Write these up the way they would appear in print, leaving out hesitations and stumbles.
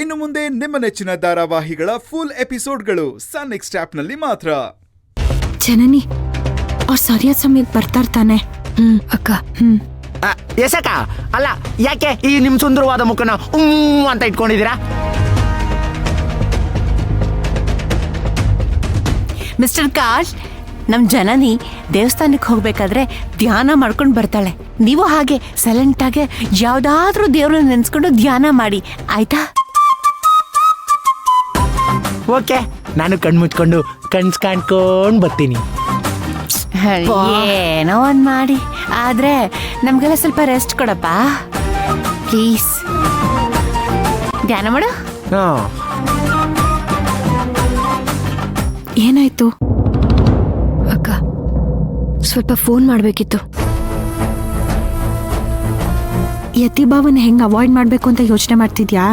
ಇನ್ನು ಮುಂದೆ ನಿಮ್ಮ ನೆಚ್ಚಿನ ಧಾರಾವಾಹಿಗಳ ಫುಲ್ ಎಪಿಸೋಡ್ಗಳು ಸನ್ ನೆಕ್ಸ್ಟ್ ಆಪ್ನಲ್ಲಿ ಮಾತ್ರ. ಜನನಿ ಅವ್ರು ಸರಿಯಾದ ಸಮಯಕ್ಕೆ ಬರ್ತಾ ಇರ್ತಾನೆ. ಅಕ್ಕ. ಎಸಕ್ಕ ಅಲ್ಲ, ಯಾಕೆ ಈ ನಿಮ್ ಸುಂದರವಾದ ಮುಖನ ಅಂತ ಇಟ್ಕೊಂಡಿದ್ದೀರಾ? ಮಿಸ್ಟರ್ ಕಾಶ್, ನಮ್ ಜನನಿ ದೇವಸ್ಥಾನಕ್ಕೆ ಹೋಗ್ಬೇಕಾದ್ರೆ ಧ್ಯಾನ ಮಾಡ್ಕೊಂಡು ಬರ್ತಾಳೆ. ನೀವು ಹಾಗೆ ಸೈಲೆಂಟ್ ಆಗಿ ಯಾವ್ದಾದ್ರೂ ದೇವ್ರನ್ನ ನೆನ್ಸ್ಕೊಂಡು ಧ್ಯಾನ ಮಾಡಿ, ಆಯ್ತಾ? ಓಕೆ, ನಾನು ಕಣ್ಮುಚ್ಕೊಂಡು ಕಣ್ಸ್ ಕಾಣ್ಕೊಂಡ್ ಬರ್ತೀನಿ. ಏನೋ ಒಂದ್ ಮಾಡಿ, ಆದ್ರೆ ನಮ್ಗೆಲ್ಲ ಸ್ವಲ್ಪ ರೆಸ್ಟ್ ಕೊಡಪ್ಪ ಪ್ಲೀಸ್. ಧ್ಯಾನ ಮಾಡು. ಏನಾಯ್ತು ಅಕ್ಕ? ಸ್ವಲ್ಪ ಫೋನ್ ಮಾಡ್ಬೇಕಿತ್ತು. ಯತಿ ಭಾವನ ಹೆಂಗ್ ಅವಾಯ್ಡ್ ಮಾಡ್ಬೇಕು ಅಂತ ಯೋಚನೆ ಮಾಡ್ತಿದ್ಯಾ?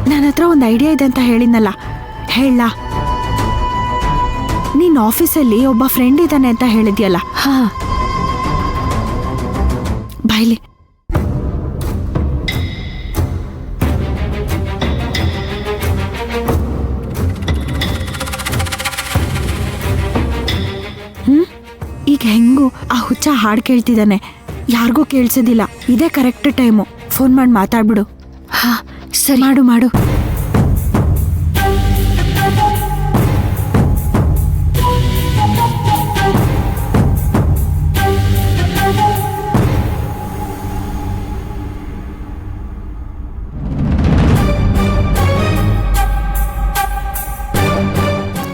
ನನ್ನ ಹತ್ರ ಒಂದು ಐಡಿಯಾ ಇದೆ ಅಂತ ಹೇಳಿದ್ನಲ್ಲ, ಹೇಳ. ನೀನ್ ಆಫೀಸಲ್ಲಿ ಒಬ್ಬ ಫ್ರೆಂಡ್ ಇದ್ದಾನೆ ಅಂತ ಹೇಳಿದ್ಯಲ್ಲ, ಬಾಯ್ಲಿ. ಈಗ ಹೆಂಗು ಆ ಹುಚ್ಚ ಹಾಡು ಕೇಳ್ತಿದ್ದಾನೆ, ಯಾರಿಗೂ ಕೇಳಿಸೋದಿಲ್ಲ. ಇದೇ ಕರೆಕ್ಟ್ ಟೈಮು, ಫೋನ್ ಮಾಡಿ ಮಾತಾಡ್ಬಿಡು. ಸರಿ, ಮಾಡು ಮಾಡು.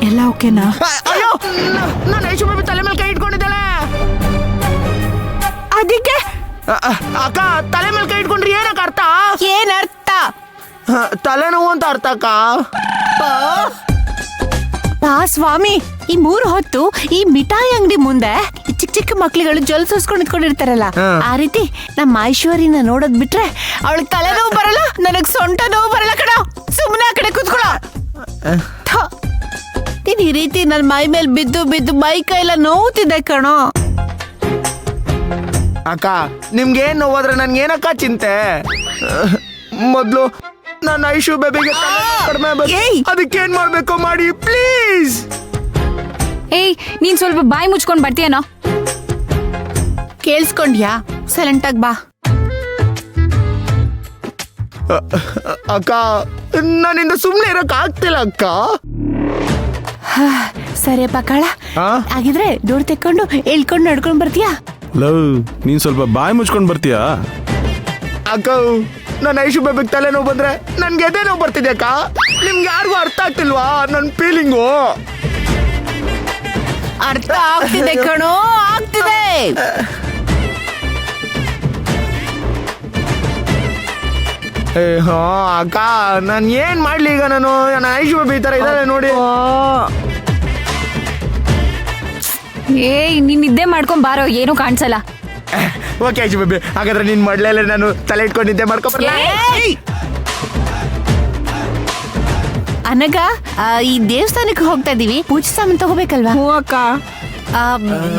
ಎಲ್ಲ ಓಕೆನಾ? ಅಯ್ಯೋ, ನಾನು ಐಶು ಬೇಬಿ ತಲೆ ಮೇಲೆ ಕೈ ಇಟ್ಕೊಂಡಿದ್ದಾಳೆ. ಅದಕ್ಕೆ ಅಕ್ಕ, ತಲೆ ಮೇಲೆ ಕೈ ಇಟ್ಕೊಂಡ್ರಿ ಏನಕ್ಕ ಅರ್ಥ? ಏನ್ ಅರ್ಥ? ತಲೆನೋವು ಅಂತ ಅರ್ಥ ಅಕ್ಕ. ಸ್ವಾಮಿ, ಈ 3 ಹೊತ್ತು ಈ ಮಿಠಾಯಿ ಅಂಗಡಿ ಮುಂದೆ ಚಿಕ್ಕ ಚಿಕ್ಕ ಮಕ್ಳುಗಳು ಜೊಲ್ ಸೋಸ್ಕೊಂಡು ಇಟ್ಕೊಂಡಿರ್ತಾರಲ್ಲ, ಆ ರೀತಿ ನಮ್ಮ ಐಶ್ವರ್ಯನ ನೋಡೋದ್ ಬಿಟ್ರೆ ಅವಳಿಗೆ ತಲೆ ನೋವು ಬರಲ್ಲ, ನನಗ್ ಸೊಂಟ ನೋವು ಬರಲ್ಲ ಕಣ. ಸುಮ್ಮನೆ ಆ ಕಡೆ ಕೂತ್ಕೊಳ್ಳ. ನೀನ್ ಈ ರೀತಿ ನನ್ ಮೈ ಮೇಲೆ ಬಿದ್ದು ಬಿದ್ದು ಮೈ ಕೈಲ ನೋವುತ್ತಿದೆ ಕಣೋ. ಅಕ್ಕ, ನಿಮ್ಗೆ ಏನ್ ನೋವಾದ್ರೆ ನನ್ಗೇನಕ್ಕ ಚಿಂತೆ? ಮೊದ್ಲು ನನ್ನ ಐಶು ಬೇಬಿಗೆ ಕಡಿಮೆ, ಅದಕ್ಕೇನ್ ಮಾಡ್ಬೇಕು ಮಾಡಿ ಪ್ಲೀಸ್. ಏಯ್, ನೀನ್ ಸ್ವಲ್ಪ ಬಾಯಿ ಮುಚ್ಕೊಂಡ್ ಬರ್ತೀಯನೋ? ಕೇಳಿಸ್ಕೊಂಡ್ಯಾ? ಸೈಲೆಂಟ್ ಆಗಿ ಬಾ. ಅಕ್ಕ, ನನ್ನಿಂದ ಸುಮ್ನೆ ಇರಕ್ ಆಗ್ತಿಲ್ಲ ಅಕ್ಕ. ಸರಿಯಪ್ಪ ಕಾಳ, ಹಾಗಿದ್ರೆ ಡೋರ್ ತೆಕ್ಕೊಂಡು ಇಳ್ಕೊಂಡು ನಡ್ಕೊಂಡ್ ಬರ್ತೀಯಾ? ಲವ್, ನೀನ್ ಸ್ವಲ್ಪ ಬಾಯಿ ಮುಚ್ಕೊಂಡ್ ಬರ್ತೀಯಾ? ಅಕ್ಕ, ನನ್ನ ಐಶು ಬೇಬಿಗೆ ತಲೆನೋವು ಬಂದ್ರೆ ನನ್ಗೆ ಎದೆ ನೋವು ಬರ್ತಿದೆ ಅಕ್ಕ. ನಿಮ್ಗೆ ಯಾರಿಗೂ ಅರ್ಥ ಆಗ್ತಿಲ್ವಾ ನನ್ ಫೀಲಿಂಗು? ಅರ್ಥ ಆಗ್ತಿದೆ ಕಣೋ, ಆಗ್ತಿದೆ. ಹಾ ಅಕ್ಕ, ನಾನ್ ಏನ್ ಮಾಡ್ಲಿ ಈಗ? ನಾನು ನನ್ನ ಐಶು ಬೇಬಿ ಈ ತರ ಇದಾರೆ ನೋಡಿ. ಏಯ್, ನೀನ್ ನಿದ್ದೆ ಮಾಡ್ಕೊಂಡ್ ಬಾರೋ, ಏನೂ ಕಾಣಿಸಲ್ಲ. ಓಕೆ ಐಶು ಬೇಬಿ, ಹಾಗಾದ್ರೆ ನೀನ್ ಮಾಡ್ಲೇ ನಾನು ತಲೆ ಇಟ್ಕೊಂಡು ನಿದ್ದೆ ಮಾಡ್ಕೊಂಡ್ ಅನಗ, ಈ ದೇವಸ್ಥಾನಕ್ಕೆ ಹೋಗ್ತಾ ಇದೀವಿ, ಪೂಜೆ ಸಾಮಾನು ತಗೋಬೇಕಲ್ವಾ? ಹ್ಞೂ ಅಕ್ಕ.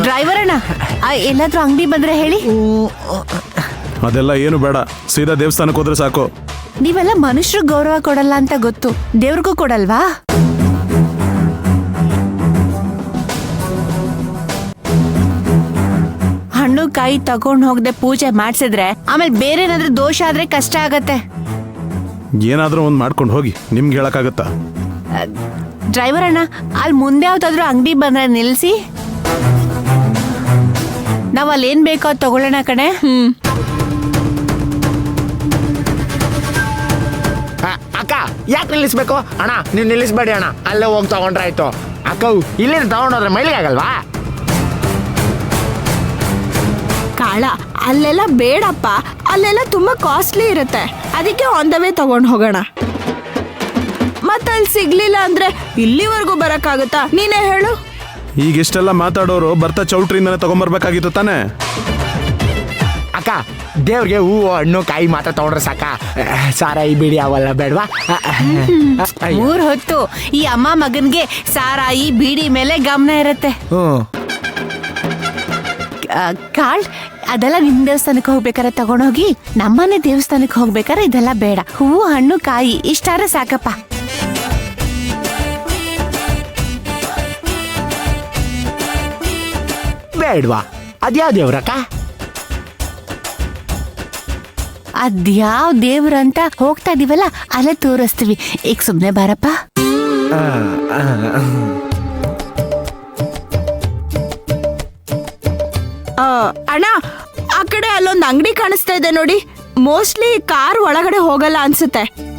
ಡ್ರೈವರ್ ಅಣ್ಣ, ಎಲ್ಲಾದ್ರೂ ಅಂಗಡಿ ಬಂದ್ರೆ ಹೇಳಿ. ಅದೆಲ್ಲ ಏನು ಬೇಡ, ಸೀದಾ ದೇವಸ್ಥಾನಕ್ಕೆ ಹೋದ್ರೆ ಸಾಕು. ನೀವೆಲ್ಲ ಮನುಷ್ಯರು ಗೌರವ ಕೊಡಲ್ಲ ಅಂತ ಗೊತ್ತು, ದೇವ್ರಿಗೂ ಕೊಡಲ್ವಾ? ಹಣ್ಣು ಕಾಯಿ ತಗೊಂಡ್ ಹೋಗದೆ ಪೂಜೆ ಮಾಡ್ಸಿದ್ರೆ ಆಮೇಲೆ ಬೇರೆ ಏನಾದ್ರೂ ದೋಷ ಆದ್ರೆ ಕಷ್ಟ ಆಗತ್ತೆ. ಏನಾದ್ರೂ ಒಂದ್ ಮಾಡ್ಕೊಂಡು ಹೋಗಿ, ನಿಮ್ಗೆ ಹೇಳಕ್ಕಾಗತ್ತಾ? ಡ್ರೈವರ್ ಅಣ್ಣ, ಅಲ್ಲಿ ಮುಂದೆ ಯಾವ್ದಾದ್ರು ಅಂಗಡಿ ಬಂದ್ರೆ ನಿಲ್ಸಿ, ನಾವ್ ಅಲ್ಲಿ ಏನ್ ಬೇಕೋ ಅದ್ ತಗೊಳ್ಳೋಣ ಕಣೆ. ಅಕ್ಕ, ಯಾಕೆ ನಿಲ್ಲಿಸ್ಬೇಕು ಅಣ್ಣ? ನೀವು ನಿಲ್ಲಿಸ್ಬೇಡಿ ಅಣ್ಣ, ಅಲ್ಲೇ ಹೋಗಿ ತಗೊಂಡ್ರೆ ಆಯ್ತು. ಅಕ್ಕ, ಇಲ್ಲಿಂದ ತಗೊಂಡೋದ್ರೆ ಮೈಲಿಗೆ ಆಗಲ್ವಾ? ಕಾಳ, ಅಲ್ಲೆಲ್ಲ ಬೇಡಪ್ಪ, ಅಲ್ಲೆಲ್ಲ ತುಂಬಾ ಕಾಸ್ಟ್ಲಿ ಇರುತ್ತೆ. ಅದಕ್ಕೆ ಆನ್ ದ ವೇ ತಗೊಂಡ್ ಹೋಗೋಣ. ಮತ್ತೆ ಅಲ್ಲಿ ಸಿಗ್ಲಿಲ್ಲ ಅಂದ್ರೆ ಇಲ್ಲಿವರೆಗೂ ಬರಕ್ಕಾಗುತ್ತಾ? ನೀನೇ ಹೇಳು. ಈಗ ಇಷ್ಟೆಲ್ಲ ಮಾತಾಡೋರು ಬರ್ತಾ ಚೌಟ್ರಿಂದಾನೆ ತಗೊಂಬರ್ಬೇಕಾಗಿತ್ತು ತಾನೆ? ಅಕ್ಕ, ದೇವ್ರಿಗೆ ಹೂವು ಹಣ್ಣು ಕಾಯಿ ಮಾತ್ರ ತಗೊಂಡ್ರೆ ಸಾಕ? ಸಾರಾಯಿ ಬಿಡಿ ಅವೆಲ್ಲ ಬೇಡವಾ? 3 ಹೊತ್ತು ಈ ಅಮ್ಮ ಮಗನ್ಗೆ ಸಾರಾಯಿ ಬೀಡಿ ಮೇಲೆ ಗಮನ ಇರತ್ತೆ. ಕಾಳ್, ಅದೆಲ್ಲ ನಿಮ್ ದೇವಸ್ಥಾನಕ್ಕೆ ಹೋಗ್ಬೇಕಾರೆ ತಗೊಂಡೋಗಿ ನಮ್ಮನೆ ದೇವಸ್ಥಾನಕ್ಕೆ ಹೋಗ್ಬೇಕಾರೆ ಇದೆಲ್ಲ ಬೇಡ. ಹೂವು ಹಣ್ಣು ಕಾಯಿ ಇಷ್ಟಾರೆ ಸಾಕಪ್ಪ. ಬೇಡ್ವಾ? ಅದ್ಯಾ ದೇವ್ರಕ್ಕ? ಅದ್ಯಾವ್ ದೇವ್ರಂತ ಹೋಗ್ತಾ ಇದೀವಲ್ಲ ಅಲ್ಲೇ ತೋರಿಸ್ತೀವಿ. ಈಗ ಸುಮ್ನೆ ಬಾರಪ್ಪ. ಅಣ್ಣ, ಆ ಕಡೆ ಅಲ್ಲೊಂದು ಅಂಗಡಿ ಕಾಣಿಸ್ತಾ ಇದೆ ನೋಡಿ. ಮೋಸ್ಟ್ಲಿ ಕಾರ್ ಒಳಗಡೆ ಹೋಗಲ್ಲ ಅನ್ಸುತ್ತೆ.